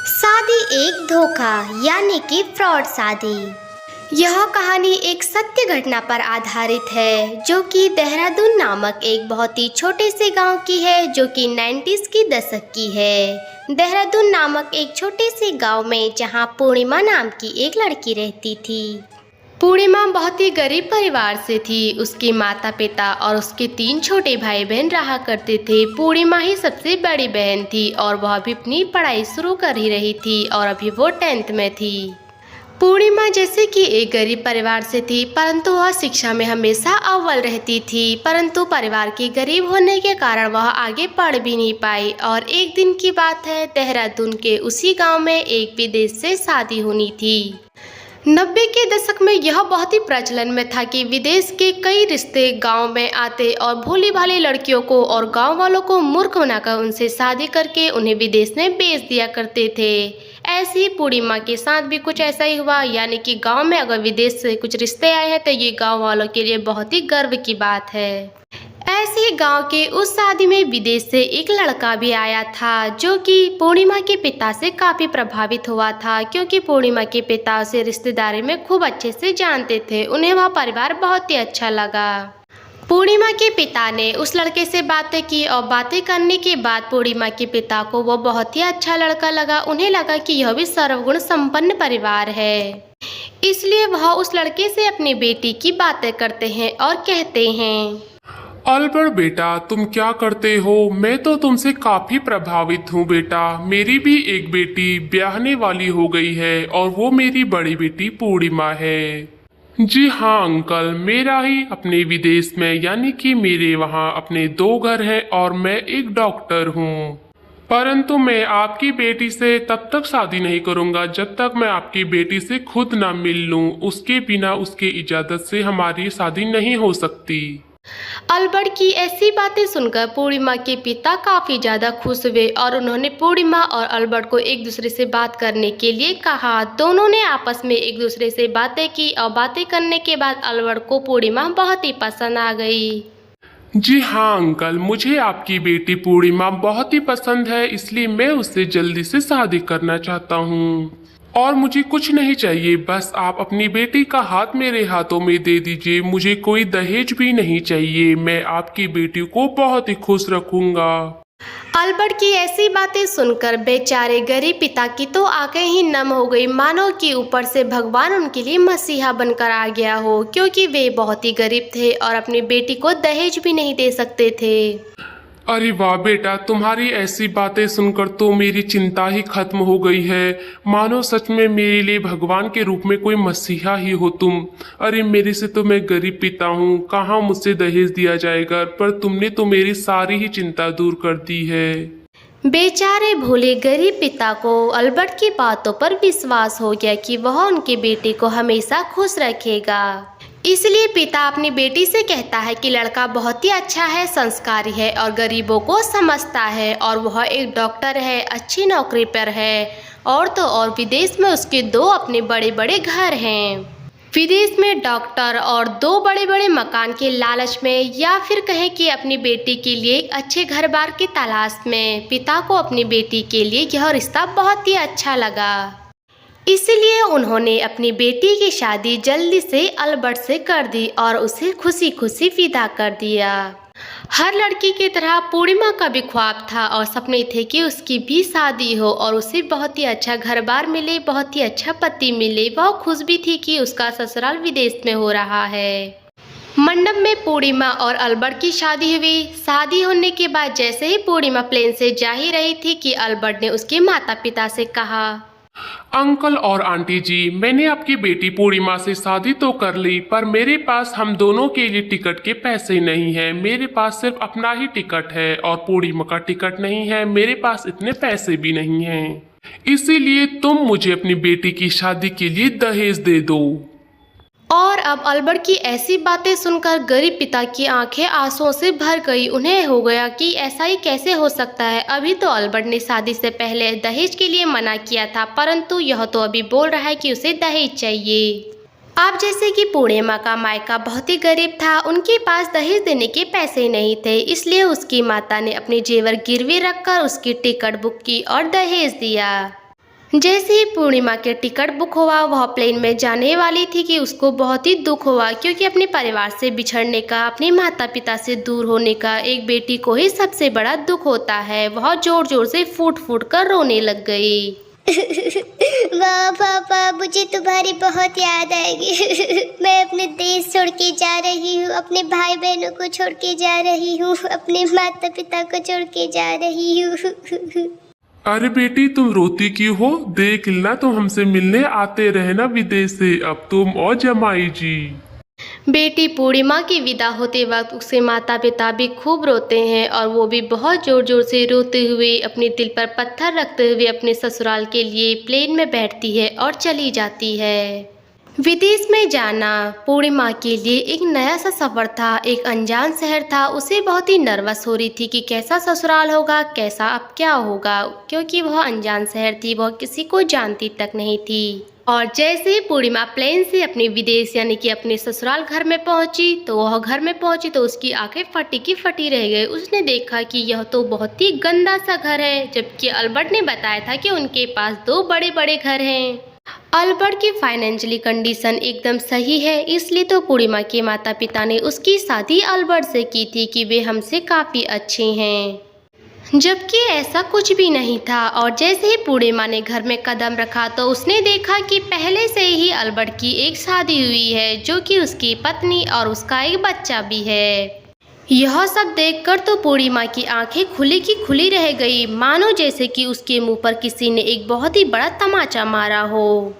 शादी एक धोखा यानी कि फ्रॉड शादी। यह कहानी एक सत्य घटना पर आधारित है जो कि देहरादून नामक एक बहुत ही छोटे से गांव की है जो कि 90s की दशक की है। देहरादून नामक एक छोटे से गांव में जहां पूर्णिमा नाम की एक लड़की रहती थी। पूर्णिमा बहुत ही गरीब परिवार से थी। उसके माता पिता और उसके 3 छोटे भाई बहन रहा करते थे। पूर्णिमा ही सबसे बड़ी बहन थी और वह अभी अपनी पढ़ाई शुरू कर ही रही थी और अभी वो 10th में थी। पूर्णिमा जैसे कि एक गरीब परिवार से थी परंतु वह शिक्षा में हमेशा अव्वल रहती थी, परंतु परिवार के गरीब होने के कारण वह आगे पढ़ भी नहीं पाई। और एक दिन की बात है, देहरादून के उसी गांव में एक विदेश से शादी होनी थी। 90 के दशक में यह बहुत ही प्रचलन में था कि विदेश के कई रिश्ते गांव में आते और भोली भाली लड़कियों को और गांव वालों को मूर्ख बनाकर उनसे शादी करके उन्हें विदेश में बेच दिया करते थे। ऐसे ही पूर्णिमा के साथ भी कुछ ऐसा ही हुआ, यानी कि गांव में अगर विदेश से कुछ रिश्ते आए हैं तो ये गांव वालों के लिए बहुत ही गर्व की बात है। ऐसे ही गांव के उस शादी में विदेश से एक लड़का भी आया था जो कि पूर्णिमा के पिता से काफी प्रभावित हुआ था, क्योंकि पूर्णिमा के पिता उसे रिश्तेदारी में खूब अच्छे से जानते थे। उन्हें वह परिवार बहुत ही अच्छा लगा। पूर्णिमा के पिता ने उस लड़के से बातें की और बातें करने के बाद पूर्णिमा के पिता को वो बहुत ही अच्छा लड़का लगा। उन्हें लगा कि यह भी सर्वगुण संपन्न परिवार है, इसलिए वह उस लड़के से अपनी बेटी की बातें करते हैं और कहते हैं, अल्बर्ट बेटा, तुम क्या करते हो? मैं तो तुमसे काफी प्रभावित हूँ बेटा। मेरी भी एक बेटी ब्याहने वाली हो गई है और वो मेरी बड़ी बेटी पूर्णिमा है। जी हाँ अंकल, मेरा ही अपने विदेश में, यानी कि मेरे वहाँ अपने 2 घर हैं और मैं एक डॉक्टर हूँ। परंतु मैं आपकी बेटी से तब तक शादी नहीं करूँगा जब तक मैं आपकी बेटी से खुद ना मिल लूँ। उसके बिना उसके इजाज़त से हमारी शादी नहीं हो सकती। अल्बर्ट की ऐसी बातें सुनकर पूर्णिमा के पिता काफी ज्यादा खुश हुए और उन्होंने पूर्णिमा और अल्बर्ट को एक दूसरे से बात करने के लिए कहा। दोनों ने आपस में एक दूसरे से बातें की और बातें करने के बाद अल्बर्ट को पूर्णिमा बहुत ही पसंद आ गई। जी हाँ अंकल, मुझे आपकी बेटी पूर्णिमा बहुत ही पसंद है, इसलिए मैं उससे जल्दी से शादी करना चाहता हूँ। और मुझे कुछ नहीं चाहिए, बस आप अपनी बेटी का हाथ मेरे हाथों में दे दीजिए। मुझे कोई दहेज भी नहीं चाहिए। मैं आपकी बेटी को बहुत ही खुश रखूंगा। अल्बर्ट की ऐसी बातें सुनकर बेचारे गरीब पिता की तो आंखें ही नम हो गई, मानो कि ऊपर से भगवान उनके लिए मसीहा बनकर आ गया हो, क्योंकि वे बहुत ही गरीब थे और अपनी बेटी को दहेज भी नहीं दे सकते थे। अरे वाह बेटा, तुम्हारी ऐसी बातें सुनकर तो मेरी चिंता ही खत्म हो गई है। मानो सच में मेरे लिए भगवान के रूप में कोई मसीहा ही हो तुम। अरे मेरे से तो मैं गरीब पिता हूँ, कहाँ मुझसे दहेज दिया जाएगा, पर तुमने तो मेरी सारी ही चिंता दूर कर दी है। बेचारे भोले गरीब पिता को अल्बर्ट की बातों पर विश्वास हो गया कि वह उनके बेटे को हमेशा खुश रखेगा। इसलिए पिता अपनी बेटी से कहता है कि लड़का बहुत ही अच्छा है, संस्कारी है और गरीबों को समझता है और वह एक डॉक्टर है, अच्छी नौकरी पर है। और तो और विदेश में उसके 2 अपने बड़े बड़े घर हैं। विदेश में डॉक्टर और 2 बड़े बड़े मकान के लालच में, या फिर कहें कि अपनी बेटी के लिए एक अच्छे घर बार की तलाश में, पिता को अपनी बेटी के लिए यह रिश्ता बहुत ही अच्छा लगा। इसलिए उन्होंने अपनी बेटी की शादी जल्दी से अल्बर्ट से कर दी और उसे खुशी खुशी विदा कर दिया। हर लड़की की तरह पूर्णिमा का भी ख्वाब था और सपने थे कि उसकी भी शादी हो और उसे बहुत ही अच्छा घर बार मिले, बहुत ही अच्छा पति मिले। वह खुश भी थी कि उसका ससुराल विदेश में हो रहा है। मंडप में पूर्णिमा और अल्बर्ट की शादी हुई। शादी होने के बाद जैसे ही पूर्णिमा प्लेन से जा ही रही थी कि अल्बर्ट ने उसके माता पिता से कहा, अंकल और आंटी जी, मैंने आपकी बेटी पूर्णिमा से शादी तो कर ली, पर मेरे पास हम दोनों के लिए टिकट के पैसे नहीं हैं। मेरे पास सिर्फ अपना ही टिकट है और पूर्णिमा का टिकट नहीं है। मेरे पास इतने पैसे भी नहीं हैं, इसीलिए तुम मुझे अपनी बेटी की शादी के लिए दहेज दे दो। और अब अल्बर्ट की ऐसी बातें सुनकर गरीब पिता की आंखें आंसुओं से भर गई। उन्हें हो गया कि ऐसा ही कैसे हो सकता है। अभी तो अल्बर्ट ने शादी से पहले दहेज के लिए मना किया था, परंतु यह तो अभी बोल रहा है कि उसे दहेज चाहिए। अब जैसे कि पूर्णिमा का मायका बहुत ही गरीब था, उनके पास दहेज देने के पैसे नहीं थे, इसलिए उसकी माता ने अपने जेवर गिरवी रखकर उसकी टिकट बुक की और दहेज दिया। जैसे ही पूर्णिमा के टिकट बुक हुआ, वह प्लेन में जाने वाली थी कि उसको बहुत ही दुख हुआ, क्योंकि अपने परिवार से बिछड़ने का, अपने माता पिता से दूर होने का एक बेटी को ही सबसे बड़ा दुख होता है। वह जोर जोर से फूट फूट कर रोने लग गई। वाह पापा, मुझे तुम्हारी बहुत याद आएगी। मैं अपने देश छोड़ के जा रही हूँ, अपने भाई बहनों को छोड़ के जा रही हूँ, अपने माता पिता को छोड़ के जा रही हूँ। अरे बेटी, तुम रोती क्यों हो? देख लेना, तुम हमसे मिलने आते रहे ना विदेश से, अब तुम और जमाई जी। बेटी पूर्णिमा की विदा होते वक्त उसके माता पिता भी खूब रोते हैं और वो भी बहुत जोर जोर से रोते हुए, अपने दिल पर पत्थर रखते हुए अपने ससुराल के लिए प्लेन में बैठती है और चली जाती है। विदेश में जाना पूर्णिमा के लिए एक नया सा सफ़र था, एक अनजान शहर था। उसे बहुत ही नर्वस हो रही थी कि कैसा ससुराल होगा, कैसा अब क्या होगा, क्योंकि वह अनजान शहर थी, वह किसी को जानती तक नहीं थी। और जैसे ही पूर्णिमा प्लेन से अपने विदेश यानी कि अपने ससुराल घर में पहुंची, तो वह घर में पहुंची तो उसकी आंखें फटी की फटी रह गई। उसने देखा कि यह तो बहुत ही गंदा सा घर है, जबकि अल्बर्ट ने बताया था कि उनके पास 2 बड़े बड़े घर हैं। अल्बर्ट की फाइनेंशियली कंडीशन एकदम सही है, इसलिए तो पूर्णिमा के माता पिता ने उसकी शादी अल्बर्ट से की थी कि वे हमसे काफ़ी अच्छे हैं, जबकि ऐसा कुछ भी नहीं था। और जैसे ही पूर्णिमा ने घर में कदम रखा तो उसने देखा कि पहले से ही अल्बर्ट की एक शादी हुई है, जो कि उसकी पत्नी और उसका एक बच्चा भी है। यह सब देखकर तो पूर्णिमा की आंखें खुली की खुली रह गई, मानो जैसे कि उसके मुंह पर किसी ने एक बहुत ही बड़ा तमाचा मारा हो।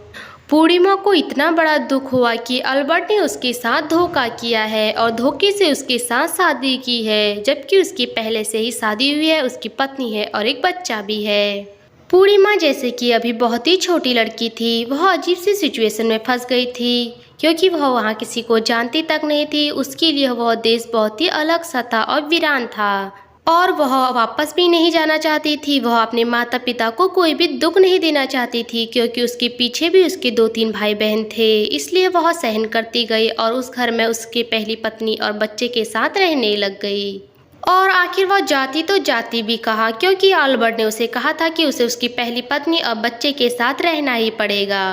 पूर्णिमा को इतना बड़ा दुख हुआ कि अल्बर्ट ने उसके साथ धोखा किया है और धोखे से उसके साथ शादी की है, जबकि उसकी पहले से ही शादी हुई है, उसकी पत्नी है और एक बच्चा भी है। पूर्णिमा जैसे कि अभी बहुत ही छोटी लड़की थी, वह अजीब सी सिचुएशन में फंस गई थी, क्योंकि वह वहाँ किसी को जानती तक नहीं थी। उसके लिए वह देश बहुत ही अलग सा था और वीरान था, और वह वापस भी नहीं जाना चाहती थी। वह अपने माता पिता को कोई भी दुख नहीं देना चाहती थी, क्योंकि उसके पीछे भी उसके 2-3 भाई बहन थे, इसलिए वह सहन करती गई और उस घर में उसके पहली पत्नी और बच्चे के साथ रहने लग गई। और आखिर वह जाती तो जाती भी कहाँ, क्योंकि अल्बर्ट ने उसे कहा था कि उसे उसकी पहली पत्नी और बच्चे के साथ रहना ही पड़ेगा।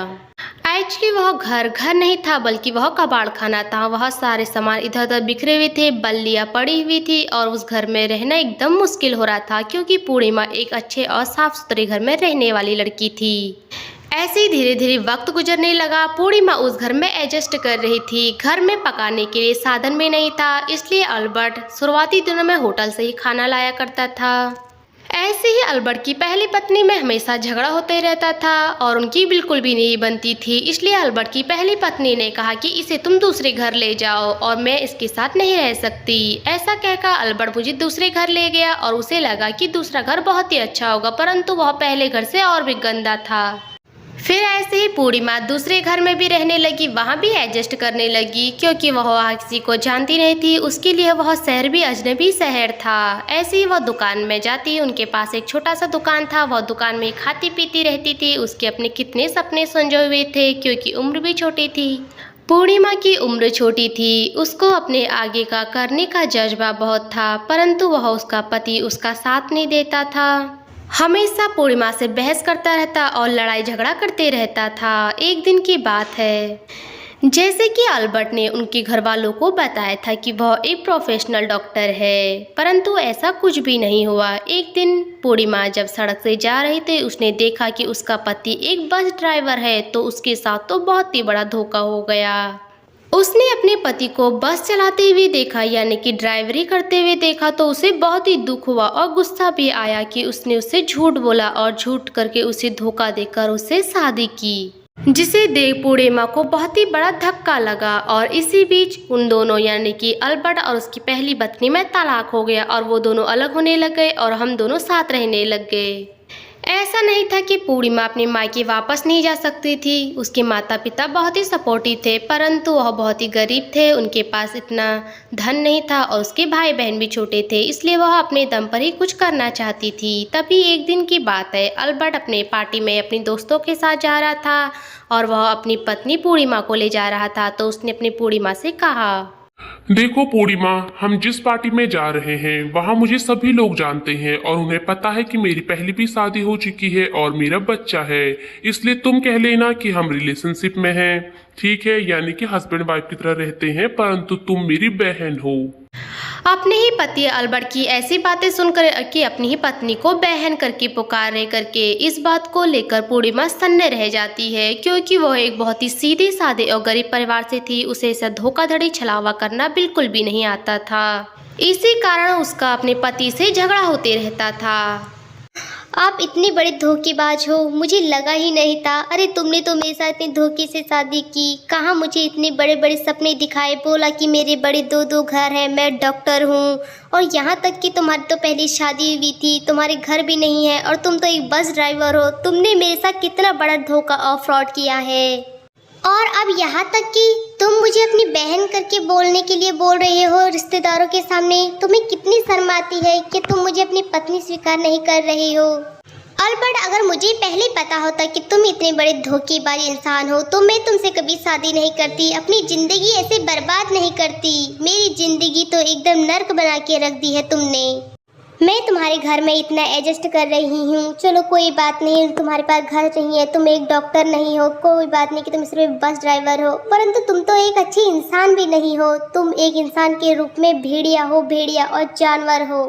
एक्चुअली वह घर नहीं था, बल्कि वह कबाड़ खाना था। वह सारे सामान इधर उधर बिखरे हुए थे, बल्लियाँ पड़ी हुई थी और उस घर में रहना एकदम मुश्किल हो रहा था, क्योंकि पूर्णिमा एक अच्छे और साफ सुथरे घर में रहने वाली लड़की थी। ऐसे ही धीरे धीरे वक्त गुजरने लगा। पूर्णिमा उस घर में एडजस्ट कर रही थी। घर में पकाने के लिए साधन भी नहीं था, इसलिए अल्बर्ट शुरुआती दिनों में होटल से ही खाना लाया करता था। ऐसे ही अल्बर्ट की पहली पत्नी में हमेशा झगड़ा होते रहता था और उनकी बिल्कुल भी नहीं बनती थी, इसलिए अल्बर्ट की पहली पत्नी ने कहा कि इसे तुम दूसरे घर ले जाओ और मैं इसके साथ नहीं रह सकती। ऐसा कहकर अल्बर्ट मुझे दूसरे घर ले गया और उसे लगा कि दूसरा घर बहुत ही अच्छा होगा, परंतु वह पहले घर से और भी गंदा था। फिर ऐसे ही पूर्णिमा दूसरे घर में भी रहने लगी, वहाँ भी एडजस्ट करने लगी, क्योंकि वह वहाँ किसी को जानती नहीं थी। उसके लिए वह शहर भी अजनबी शहर था। ऐसे ही वह दुकान में जाती, उनके पास एक छोटा सा दुकान था। वह दुकान में खाती पीती रहती थी। उसके अपने कितने सपने संजोए हुए थे, क्योंकि उम्र भी छोटी थी। पूर्णिमा की उम्र छोटी थी, उसको अपने आगे का करने का जज्बा बहुत था, परंतु वह उसका पति उसका साथ नहीं देता था। हमेशा पूर्णिमा से बहस करता रहता और लड़ाई झगड़ा करते रहता था। एक दिन की बात है, जैसे कि अल्बर्ट ने उनके घर वालों को बताया था कि वह एक प्रोफेशनल डॉक्टर है, परंतु ऐसा कुछ भी नहीं हुआ। एक दिन पूर्णिमा जब सड़क से जा रही थी, उसने देखा कि उसका पति एक बस ड्राइवर है, तो उसके साथ तो बहुत ही बड़ा धोखा हो गया। उसने अपने पति को बस चलाते हुए देखा, यानी कि ड्राइवरी करते हुए देखा, तो उसे बहुत ही दुख हुआ और गुस्सा भी आया कि उसने उससे झूठ बोला और झूठ करके उसे धोखा देकर उससे शादी की, जिसे देख पूर्णिमा को बहुत ही बड़ा धक्का लगा। और इसी बीच उन दोनों यानी कि अल्बर्ट और उसकी पहली पत्नी में तलाक हो गया और वो दोनों अलग होने लग गए और हम दोनों साथ रहने लग गए। ऐसा नहीं था कि पूर्णिमा अपने मायके वापस नहीं जा सकती थी। उसके माता पिता बहुत ही सपोर्टिव थे, परंतु वह बहुत ही गरीब थे, उनके पास इतना धन नहीं था और उसके भाई बहन भी छोटे थे, इसलिए वह अपने दम पर ही कुछ करना चाहती थी। तभी एक दिन की बात है, अल्बर्ट अपने पार्टी में अपने दोस्तों के साथ जा रहा था और वह अपनी पत्नी पूर्णिमा को ले जा रहा था। तो उसने अपनी पूर्णिमा से कहा, देखो पूर्णिमा, हम जिस पार्टी में जा रहे हैं वहाँ मुझे सभी लोग जानते हैं और उन्हें पता है कि मेरी पहले भी शादी हो चुकी है और मेरा बच्चा है। इसलिए तुम कह लेना कि हम रिलेशनशिप में हैं, ठीक है, यानी कि हस्बैंड वाइफ की तरह रहते हैं, परंतु तुम मेरी बहन हो। अपने ही पति अल्बर्ट की ऐसी बातें सुनकर कि अपनी ही पत्नी को बहन करके पुकारने करके इस बात को लेकर पूर्णिमा सन्ने रह जाती है, क्योंकि वह एक बहुत ही सीधे साधे और गरीब परिवार से थी। उसे ऐसा धोखाधड़ी छलावा करना बिल्कुल भी नहीं आता था। इसी कारण उसका अपने पति से झगड़ा होते रहता था। आप इतने बड़े धोखेबाज हो, मुझे लगा ही नहीं था। अरे तुमने तो मेरे साथ इतने धोखे से शादी की। कहाँ मुझे इतने बड़े बड़े सपने दिखाए, बोला कि मेरे बड़े दो घर हैं, मैं डॉक्टर हूँ, और यहाँ तक कि तुम्हारी तो पहले शादी हुई थी, तुम्हारे घर भी नहीं है और तुम तो एक बस ड्राइवर हो। तुमने मेरे साथ कितना बड़ा धोखा और फ्रॉड किया है। और अब यहाँ तक कि तुम मुझे अपनी बहन करके बोलने के लिए बोल रहे हो रिश्तेदारों के सामने। तुम्हें कितनी शर्म आती है कि तुम मुझे अपनी पत्नी स्वीकार नहीं कर रहे हो। अल्बर्ट, अगर मुझे पहले पता होता कि तुम इतने बड़े धोखेबाज इंसान हो तो मैं तुमसे कभी शादी नहीं करती, अपनी ज़िंदगी ऐसे बर्बाद नहीं करती। मेरी ज़िंदगी तो एकदम नर्क बना के रख दी है तुमने। मैं तुम्हारे घर में इतना एडजस्ट कर रही हूँ, चलो कोई बात नहीं, तुम्हारे पास घर चाहिए, तुम एक डॉक्टर नहीं हो, कोई बात नहीं कि तुम सिर्फ बस ड्राइवर हो, परंतु तुम तो एक अच्छी इंसान भी नहीं हो। तुम एक इंसान के रूप में भेड़िया हो, भेड़िया और जानवर हो।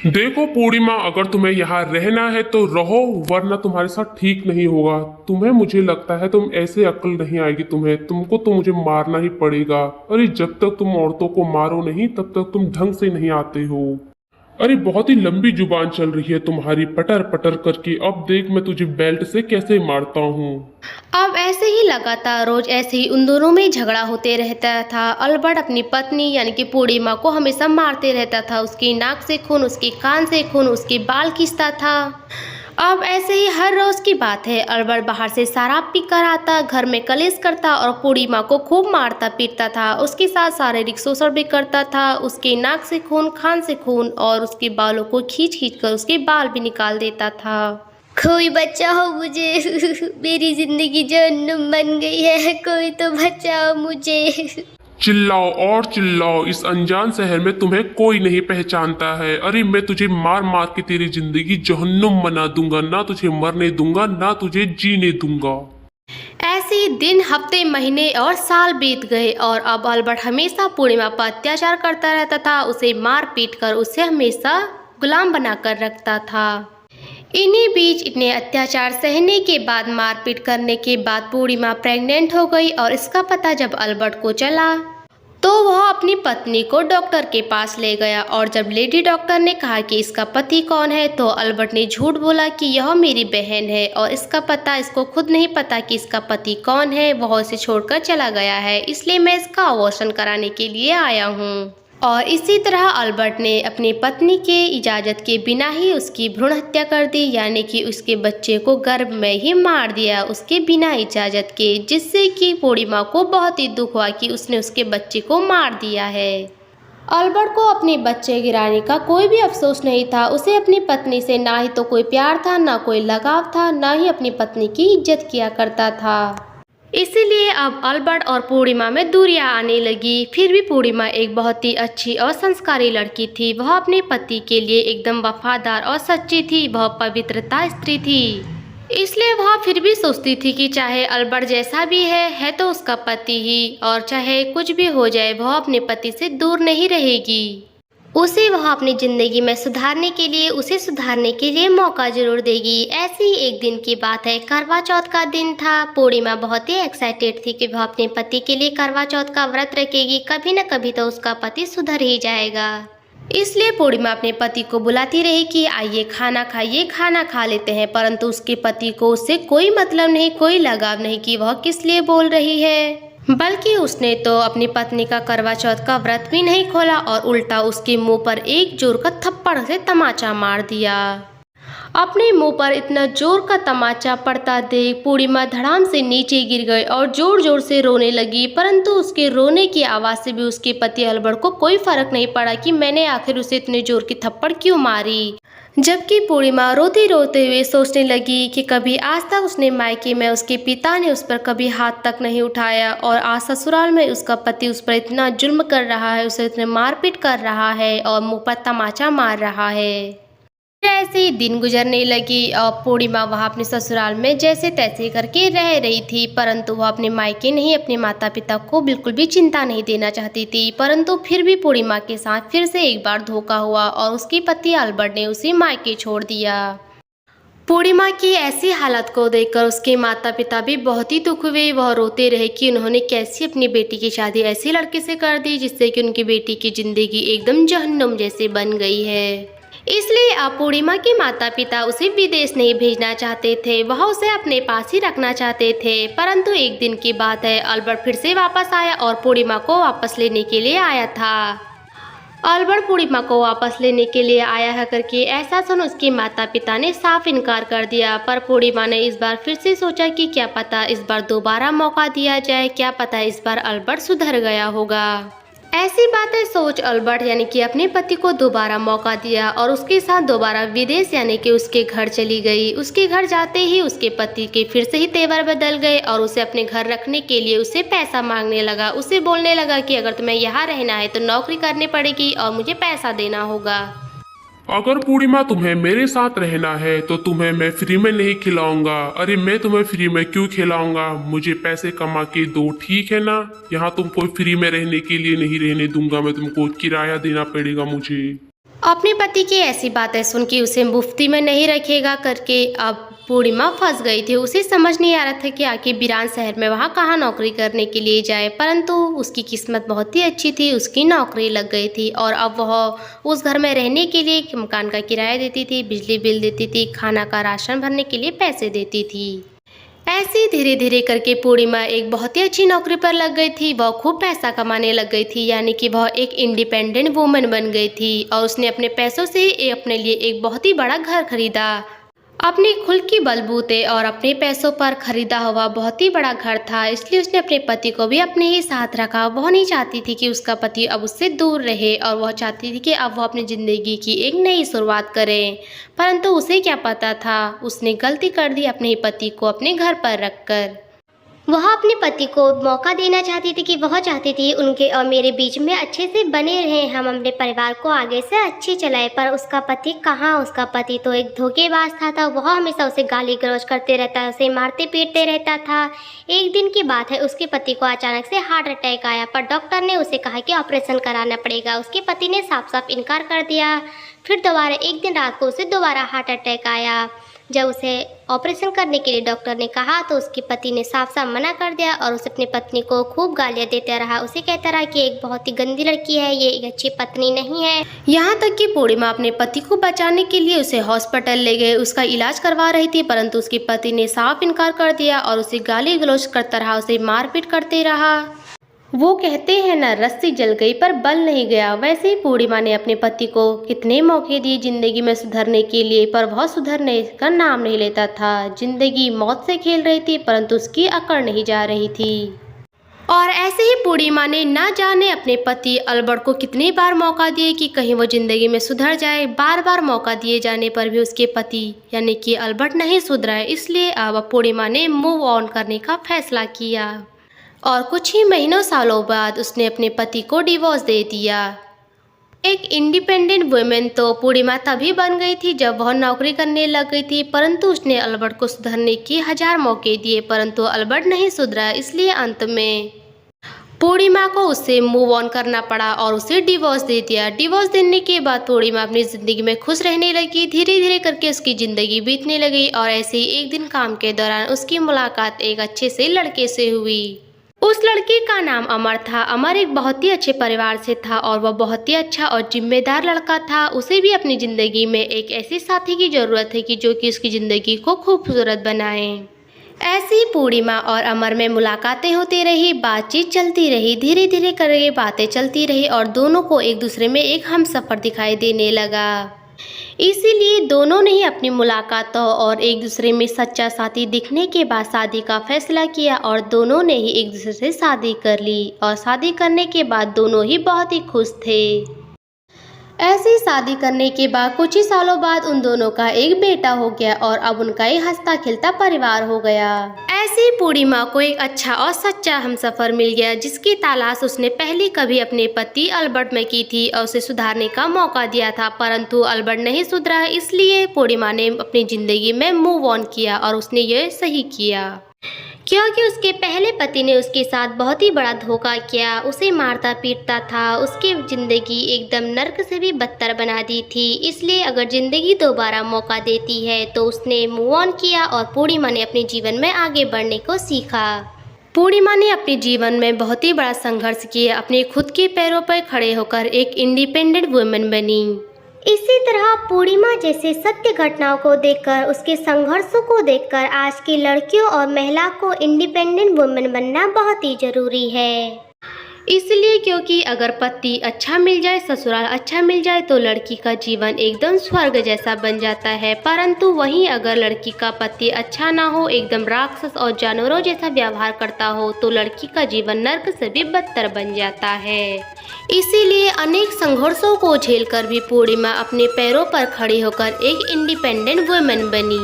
देखो पूर्णिमा, अगर तुम्हें यहाँ रहना है तो रहो, वरना तुम्हारे साथ ठीक नहीं होगा। तुम्हें, मुझे लगता है तुम ऐसे अक्ल नहीं आएगी तुम्हें, तुमको तो मुझे मारना ही पड़ेगा। अरे जब तक तुम औरतों को मारो नहीं तब तक तुम ढंग से नहीं आते हो। अरे बहुत ही लंबी जुबान चल रही है तुम्हारी, पटर पटर करके। अब देख मैं तुझे बेल्ट से कैसे मारता हूँ। अब ऐसे ही लगातार रोज ऐसे ही उन दोनों में झगड़ा होते रहता था। अल्बर्ट अपनी पत्नी यानी कि पूर्णिमा को हमेशा मारते रहता था। उसकी नाक से खून, उसके कान से खून, उसके बाल खींचता था। अब ऐसे ही हर रोज की बात है। अल्बर्ट बाहर से शराब पी कर आता, घर में कलेश करता और पूर्णिमा को खूब मारता पीटता था। उसके साथ शारीरिक शोषण भी करता था। उसके नाक से खून, कान से खून और उसके बालों को खींच खींच कर उसके बाल भी निकाल देता था। कोई बचाओ मुझे, मेरी जिंदगी जहन्नुम बन गई है, कोई तो बचाओ मुझे। चिल्लाओ और चिल्लाओ, इस अनजान शहर में तुम्हें कोई नहीं पहचानता है। अरे मैं तुझे मार मार के तेरी जिंदगी जहन्नुम बना दूंगा, ना तुझे मरने दूंगा ना तुझे जीने दूंगा। ऐसे दिन, हफ्ते, महीने और साल बीत गए और अब अल्बर्ट हमेशा पूर्णिमा पर अत्याचार करता रहता था। उसे मार पीट कर उसे हमेशा गुलाम बनाकर रखता था। इन्हीं बीच इतने अत्याचार सहने के बाद, मारपीट करने के बाद पूर्णिमा प्रेग्नेंट हो गई और इसका पता जब अल्बर्ट को चला तो वह अपनी पत्नी को डॉक्टर के पास ले गया। और जब लेडी डॉक्टर ने कहा कि इसका पति कौन है तो अल्बर्ट ने झूठ बोला कि यह मेरी बहन है और इसका पता इसको खुद नहीं पता कि इसका पति कौन है। वह इसे छोड़कर चला गया है, इसलिए मैं इसका अबॉर्शन कराने के लिए आया हूँ। और इसी तरह अल्बर्ट ने अपनी पत्नी के इजाज़त के बिना ही उसकी भ्रूण हत्या कर दी, यानी कि उसके बच्चे को गर्भ में ही मार दिया उसके बिना इजाज़त के, जिससे कि पूर्णिमा को बहुत ही दुख हुआ कि उसने उसके बच्चे को मार दिया है। अल्बर्ट को अपने बच्चे गिराने का कोई भी अफसोस नहीं था। उसे अपनी पत्नी से ना ही तो कोई प्यार था, ना कोई लगाव था, ना ही अपनी पत्नी की इज्जत किया करता था। इसीलिए अब अल्बर्ट और पूर्णिमा में दूरियां आने लगी। फिर भी पूर्णिमा एक बहुत ही अच्छी और संस्कारी लड़की थी। वह अपने पति के लिए एकदम वफादार और सच्ची थी। वह पवित्रता स्त्री थी, इसलिए वह फिर भी सोचती थी कि चाहे अल्बर्ट जैसा भी है तो उसका पति ही, और चाहे कुछ भी हो जाए वह अपने पति से दूर नहीं रहेगी। उसे वह अपनी ज़िंदगी में सुधारने के लिए मौका जरूर देगी। ऐसी ही एक दिन की बात है, करवा चौथ का दिन था। पूर्णिमा बहुत ही एक्साइटेड थी कि वह अपने पति के लिए करवा चौथ का व्रत रखेगी। कभी न कभी तो उसका पति सुधर ही जाएगा। इसलिए पूर्णिमा अपने पति को बुलाती रही कि आइए खाना खाइए, खाना खा लेते हैं, परंतु उसके पति को उससे कोई मतलब नहीं, कोई लगाव नहीं कि वह किस लिए बोल रही है। बल्कि उसने तो अपनी पत्नी का करवा चौथ का व्रत भी नहीं खोला और उल्टा उसके मुंह पर एक जोर का थप्पड़ से तमाचा मार दिया। अपने मुंह पर इतना जोर का तमाचा पड़ता देख पूर्णिमा धड़ाम से नीचे गिर गई और जोर जोर से रोने लगी। परंतु उसके रोने की आवाज़ से भी उसके पति अल्बर्ट को कोई फर्क नहीं पड़ा कि मैंने आखिर उसे इतने जोर की थप्पड़ क्यों मारी। जबकि पूर्णिमा रोते रोते हुए सोचने लगी कि कभी आज तक उसने मायके में उसके पिता ने उस पर कभी हाथ तक नहीं उठाया और आज ससुराल में उसका पति उस पर इतना जुल्म कर रहा है, उसे इतने मारपीट कर रहा है और मुंह पर तमाचा मार रहा है। ऐसे ही दिन गुजरने लगी और पूर्णिमा वहाँ अपने ससुराल में जैसे तैसे करके रह रही थी। परंतु वह अपने मायके नहीं, अपने माता पिता को बिल्कुल भी चिंता नहीं देना चाहती थी। परंतु फिर भी पूर्णिमा के साथ फिर से एक बार धोखा हुआ और उसके पति अल्बर्ट ने उसे मायके छोड़ दिया। पूर्णिमा की ऐसी हालत को देखकर उसके माता पिता भी बहुत ही दुख हुए। वह रोते रहे कि उन्होंने कैसी अपनी बेटी की शादी ऐसे लड़के से कर दी जिससे कि उनकी बेटी की जिंदगी एकदम जहन्नुम जैसे बन गई है। इसलिए अब पूर्णिमा के माता पिता उसे विदेश नहीं भेजना चाहते थे, वह उसे अपने पास ही रखना चाहते थे। परंतु एक दिन की बात है, अल्बर्ट फिर से वापस आया और पूर्णिमा को वापस लेने के लिए आया था। अल्बर्ट पूर्णिमा को वापस लेने के लिए आया है करके ऐसा सुन उसके माता पिता ने साफ इनकार कर दिया। पर पूर्णिमा ने इस बार फिर से सोचा कि क्या पता इस बार दोबारा मौका दिया जाए, क्या पता इस बार अल्बर्ट सुधर गया होगा। ऐसी बातें सोच अल्बर्ट यानी कि अपने पति को दोबारा मौका दिया और उसके साथ दोबारा विदेश यानी कि उसके घर चली गई। उसके घर जाते ही उसके पति के फिर से ही तेवर बदल गए और उसे अपने घर रखने के लिए उसे पैसा मांगने लगा। उसे बोलने लगा कि अगर तुम्हें यहाँ रहना है तो नौकरी करनी पड़ेगी और मुझे पैसा देना होगा। अगर पूर्णिमा तुम्हें मेरे साथ रहना है तो तुम्हें मैं फ्री में नहीं खिलाऊंगा। अरे मैं तुम्हें फ्री में क्यों खिलाऊंगा, मुझे पैसे कमा के दो, ठीक है ना। यहाँ तुमको फ्री में रहने के लिए नहीं रहने दूंगा मैं, तुमको किराया देना पड़ेगा मुझे। अपने पति की ऐसी बातें सुन के उसे मुफ्ती में नहीं रखेगा करके अब पूर्णिमा फंस गई थी। उसे समझ नहीं आ रहा था कि आखिर बिरान शहर में वहाँ कहाँ नौकरी करने के लिए जाए। परंतु उसकी किस्मत बहुत ही अच्छी थी, उसकी नौकरी लग गई थी और अब वह उस घर में रहने के लिए मकान का किराया देती थी, बिजली बिल देती थी, खाना का राशन भरने के लिए पैसे देती थी। ऐसे धीरे धीरे करके पूर्णिमा एक बहुत ही अच्छी नौकरी पर लग गई थी। वह खूब पैसा कमाने लग गई थी, यानी कि वह एक इंडिपेंडेंट वुमन बन गई थी और उसने अपने पैसों से अपने लिए एक बहुत ही बड़ा घर खरीदा। अपनी खुद की बलबूते और अपने पैसों पर खरीदा हुआ बहुत ही बड़ा घर था, इसलिए उसने अपने पति को भी अपने ही साथ रखा। वह नहीं चाहती थी कि उसका पति अब उससे दूर रहे और वह चाहती थी कि अब वह अपनी ज़िंदगी की एक नई शुरुआत करे। परंतु उसे क्या पता था, उसने गलती कर दी अपने ही पति को अपने घर पर रखकर। वह अपने पति को मौका देना चाहती थी कि वह चाहती थी उनके और मेरे बीच में अच्छे से बने रहें, हम अपने परिवार को आगे से अच्छे चलाए। पर उसका पति कहाँ, उसका पति तो एक धोखेबाज था। वह हमेशा उसे गाली गलौज करते रहता, उसे मारते पीटते रहता था। एक दिन की बात है, उसके पति को अचानक से हार्ट अटैक आया, पर डॉक्टर ने उसे कहा कि ऑपरेशन कराना पड़ेगा। उसके पति ने साफ साफ इनकार कर दिया। फिर दोबारा एक दिन रात को उसे दोबारा हार्ट अटैक आया। जब उसे ऑपरेशन करने के लिए डॉक्टर ने कहा तो उसके पति ने साफ साफ मना कर दिया और उसे अपनी पत्नी को खूब गालियां देता रहा। उसे कहता रहा कि एक बहुत ही गंदी लड़की है, ये एक अच्छी पत्नी नहीं है। यहाँ तक कि पूर्णिमा अपने पति को बचाने के लिए उसे हॉस्पिटल ले गए, उसका इलाज करवा रही थी। परंतु उसके पति ने साफ इनकार कर दिया और उसे गाली गलौज करता रहा, उसे मारपीट करते रहा। वो कहते हैं ना, रस्सी जल गई पर बल नहीं गया। वैसे ही पूर्णिमा ने अपने पति को कितने मौके दिए जिंदगी में सुधरने के लिए, पर वह सुधरने का नाम नहीं लेता था। जिंदगी मौत से खेल रही थी परंतु उसकी अकड़ नहीं जा रही थी। और ऐसे ही पूर्णिमा ने ना जाने अपने पति अल्बर्ट को कितनी बार मौका दिए कि कहीं वो जिंदगी में सुधर जाए। बार बार मौका दिए जाने पर भी उसके पति यानी कि अल्बर्ट नहीं सुधरा है। इसलिए अब पूर्णिमा ने मूव ऑन करने का फैसला किया और कुछ ही महीनों सालों बाद उसने अपने पति को डिवोर्स दे दिया। एक इंडिपेंडेंट वुमेन तो पूर्णिमा तभी बन गई थी जब वह नौकरी करने लग गई थी। परंतु उसने अल्बर्ट को सुधरने के 1000 मौके दिए परंतु अल्बर्ट नहीं सुधरा। इसलिए अंत में पूर्णिमा को उससे मूव ऑन करना पड़ा और उसे डिवोर्स दे दिया। डिवोर्स देने के बाद पूर्णिमा अपनी ज़िंदगी में खुश रहने लगी। धीरे धीरे करके उसकी ज़िंदगी बीतने लगी और ऐसे ही एक दिन काम के दौरान उसकी मुलाकात एक अच्छे से लड़के से हुई। उस लड़के का नाम अमर था। अमर एक बहुत ही अच्छे परिवार से था और वह बहुत ही अच्छा और जिम्मेदार लड़का था। उसे भी अपनी ज़िंदगी में एक ऐसे साथी की ज़रूरत है कि जो कि उसकी ज़िंदगी को खूबसूरत बनाए। ऐसे ही पूर्णिमा और अमर में मुलाकातें होती रही, बातचीत चलती रही, धीरे धीरे करके बातें चलती रही और दोनों को एक दूसरे में एक हमसफ़र दिखाई देने लगा। इसीलिए दोनों ने ही अपनी मुलाकातों और एक दूसरे में सच्चा साथी दिखने के बाद शादी का फैसला किया और दोनों ने ही एक दूसरे से शादी कर ली और शादी करने के बाद दोनों ही बहुत ही खुश थे। ऐसी शादी करने के बाद कुछ ही सालों बाद उन दोनों का एक बेटा हो गया और अब उनका एक हंसता खिलता परिवार हो गया। ऐसी ही पूर्णिमा को एक अच्छा और सच्चा हमसफर मिल गया जिसकी तलाश उसने पहले कभी अपने पति अल्बर्ट में की थी और उसे सुधारने का मौका दिया था, परंतु अल्बर्ट नहीं सुधरा। इसलिए पूर्णिमा ने अपनी जिंदगी में मूव ऑन किया और उसने ये सही किया क्योंकि उसके पहले पति ने उसके साथ बहुत ही बड़ा धोखा किया, उसे मारता पीटता था, उसकी जिंदगी एकदम नर्क से भी बदतर बना दी थी। इसलिए अगर जिंदगी दोबारा मौका देती है तो उसने मूव ऑन किया और पूर्णिमा ने अपने जीवन में आगे बढ़ने को सीखा। पूर्णिमा ने अपने जीवन में बहुत ही बड़ा संघर्ष किया, अपने खुद के पैरों पर खड़े होकर एक इंडिपेंडेंट वुमेन बनी। इसी तरह पूर्णिमा जैसे सत्य घटनाओं को देखकर, उसके संघर्षों को देखकर आज की लड़कियों और महिला को इंडिपेंडेंट वुमेन बनना बहुत ही जरूरी है। इसलिए क्योंकि अगर पति अच्छा मिल जाए, ससुराल अच्छा मिल जाए तो लड़की का जीवन एकदम स्वर्ग जैसा बन जाता है, परंतु वहीं अगर लड़की का पति अच्छा ना हो, एकदम राक्षस और जानवरों जैसा व्यवहार करता हो तो लड़की का जीवन नर्क से भी बदतर बन जाता है। इसीलिए अनेक संघर्षों को झेलकर भी पूर्णिमा अपने पैरों पर खड़ी होकर एक इंडिपेंडेंट वुमेन बनी।